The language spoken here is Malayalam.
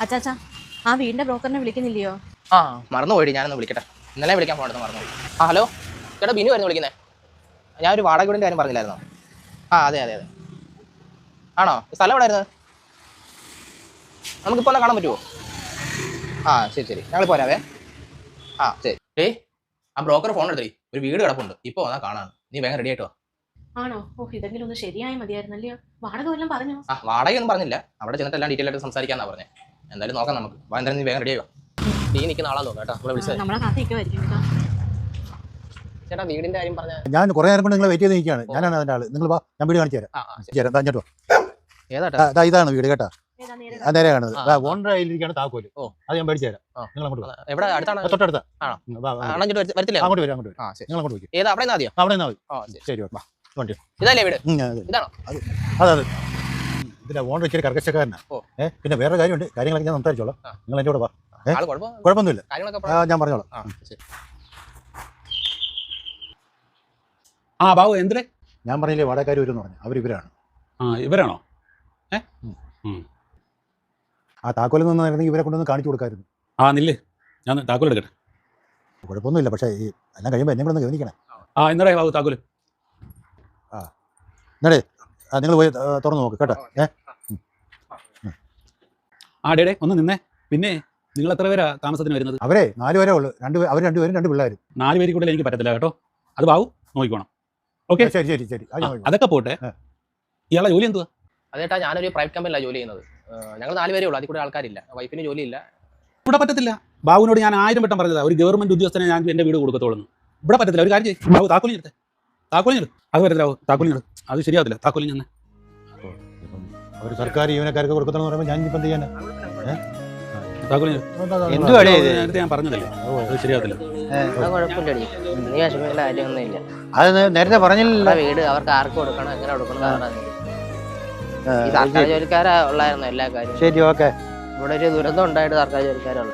അച്ചാച്ചാ ആ വീടിന്റെ ബ്രോക്കറിനെ വിളിക്കുന്നില്ലയോ? ആ മറന്നുപോയി, ഞാനൊന്ന് വിളിക്കട്ടെ. ഇന്നലെ വിളിക്കാൻ പോകണമെന്ന് മറന്നുപോയി. ആ ഹലോ ചേട്ടാ, ബിനു ആയിരുന്നു വിളിക്കുന്നത്. ഞാൻ ഒരു വാടക വീടിൻ്റെ കാര്യം പറഞ്ഞില്ലായിരുന്നോ? ആ അതെ അതെ അതെ. ആണോ? സ്ഥലം എവിടെ ആയിരുന്നു? നമുക്കിപ്പോൾ ഒന്ന് കാണാൻ പറ്റുമോ? ആ ശരി ശരി, ഞങ്ങളിപ്പോൾ വരാവേ. ആ ശരി. ആ ബ്രോക്കർ ഫോൺ എടുത്തേ, ഒരു വീട് കിടപ്പുണ്ട്, ഇപ്പോൾ വന്നാൽ കാണാൻ. നീ വേഗം റെഡി ആയിട്ടോ. ആണോ? ഓ, ഇതെങ്കിലും ഒന്ന് ശരിയായ മതിയായിരുന്നല്ലയോ. വാടക വല്ലതും പറഞ്ഞോ? ആ വാടകയൊന്നും പറഞ്ഞില്ല, അവിടെ ചെന്നിട്ട് എല്ലാം ഡീറ്റെയിൽ ആയിട്ട് സംസാരിക്കാന്നാ പറഞ്ഞത്. എന്തായാലും നോക്കാം നമുക്ക്. എന്തായാലും നീ വേഗം റെഡി ആയോ. നീ നിൽക്കുന്ന ആളാന്ന് തോന്നുന്നു കേട്ടോ, നമ്മളെ വിളിച്ചത്. നമ്മളെ കാത്തിരിക്കുമായിരിക്കും കേട്ടോ. ചേട്ടാ വീടിന്റെ കാര്യം പറഞ്ഞ ഞാൻ കുറേ നേരം കൊണ്ട് നിങ്ങളെ വെയിറ്റ് ചെയ്ത് നിൽക്കുകയാണ്. ഞാനാണ് അതിൻ്റെ ആള്. നിങ്ങൾ വാ, ഞാൻ വീട് കാണിച്ചു തരാം. തന്നിട്ടോ. ഇതാണ് വീട് കേട്ടോ. നേരെ കാണുന്നത് ഓണർ കയ്യിലിരിക്കുകയാണ് താക്കോല്. അത് ഞാൻ മേടിച്ചു തരാം. നിങ്ങൾ അങ്ങോട്ട് വാ. എവിടെ അടുത്താണ്? തൊട്ടടുത്ത വരത്തില്ല. അങ്ങോട്ട് വരും, അങ്ങോട്ട് വരും. നിങ്ങൾ അങ്ങോട്ട് പോയി. ഏതാ? അവിടെ മതിയോ? അവിടെ നിന്നാൽ മതി. ശരി, വാ വണ്ടി. ഇതല്ലേ വീട്? ഇതാണോ? അതെ. ഇതിന്റെ ഓണർ ഇച്ചിരി കർക്കശക്കാരനാണ്. പിന്നെ വേറെ കാര്യമുണ്ട്, കാര്യങ്ങളൊക്കെ ഞാൻ സംസാരിച്ചോളാം. നിങ്ങൾ എൻ്റെ കൂടെ വാ. കുഴപ്പമൊന്നുമില്ല, ഞാൻ പറഞ്ഞോളാം. ആ ബാബു എന്തിനെ? ഞാൻ പറഞ്ഞില്ലേ വാടകക്കാർ വരുമെന്ന് പറഞ്ഞു, ഇവരാണ്. ആ ഇവരാണോ? ആ താക്കോലിൽ നിന്നായിരുന്നെങ്കിൽ ഇവരെ കൊണ്ടൊന്ന് കാണിച്ചു കൊടുക്കാമായിരുന്നു. ആ നില്ല്, ഞാൻ താക്കോൽ എടുക്കട്ടെ. കുഴപ്പമൊന്നുമില്ല, പക്ഷേ ഈ എല്ലാം കഴിയുമ്പോൾ എന്നെ കൂടെ ഒന്ന് ഗവനിക്കണേ. ആ എന്നടേ ബാബു താക്കോൽ. എന്നടേ നിങ്ങൾ പോയി തുറന്ന് നോക്ക് കേട്ടോ. ആ ഡേടേ ഒന്ന് നിന്നേ. പിന്നെ നിങ്ങൾ എത്ര പേരാ താമസത്തിന് വരുന്നത്? അവരെ 4 പേരേ ഉള്ളൂ. അവർ രണ്ടുപേരും 2 പിള്ളേർ. 4 പേര് കൂടുതൽ എനിക്ക് പറ്റത്തില്ല കേട്ടോ. അത് ബാബു നോക്കിക്കോണം. ഓക്കെ ശരി ശരി ശരി. അതൊക്കെ പോട്ടെ, ഇയാളെ ജോലി എന്തുവാ? അതേട്ടാ, ഞാനൊരു പ്രൈവറ്റ് കമ്പനിയിലാണ് ജോലി ചെയ്യുന്നത്. ഞങ്ങൾ 4 പേരേ ഉള്ളൂ, അതിൽ കൂടെ ആൾക്കാരില്ല. വൈഫിന് ജോലിയില്ല. ഇവിടെ പറ്റത്തില്ല. ബാബുവിനോട് ഞാൻ 1000 വട്ടം പറഞ്ഞതാ, ഒരു ഗവൺമെന്റ് ഉദ്യോഗസ്ഥനെ ഞാൻ എൻ്റെ വീട് കൊടുക്കത്തോളുന്നു. ഇവിടെ പറ്റത്തില്ല. ഒരു കാര്യം ചെയ്യും ബാബു, താക്കോലിഞ്ഞെടുത്തേ. താക്കോലിഞ്ഞെടു. അത് പറ്റത്തില്ല ബാബു, താക്കോലിഞ്ഞെടു. അത് ശരിയാവത്തില്ല. താക്കോലിഞ്ഞെ അവർ സർക്കാർ ജീവനക്കാർക്ക് കൊടുക്കണമെന്ന് പറയുമ്പോൾ ഞാൻ ഇപ്പം ചെയ്യാൻ നേരത്തെ ഞാൻ പറഞ്ഞതല്ലേ, അത് ശരിയാവത്തില്ല. അത് നേരത്തെ പറഞ്ഞില്ല. വീട് അവർക്ക് ആർക്ക് കൊടുക്കണം, എങ്ങനെ കൊടുക്കണം, സർക്കാർ ജോലിക്കാരാ ഉള്ളായിരുന്നു എല്ലാ കാര്യവും. ശരി, ഓക്കെ. ഇവിടെ ഒരു ദുരന്തം ഉണ്ടായിട്ട് സർക്കാർ ജോലിക്കാരുള്ളൂ.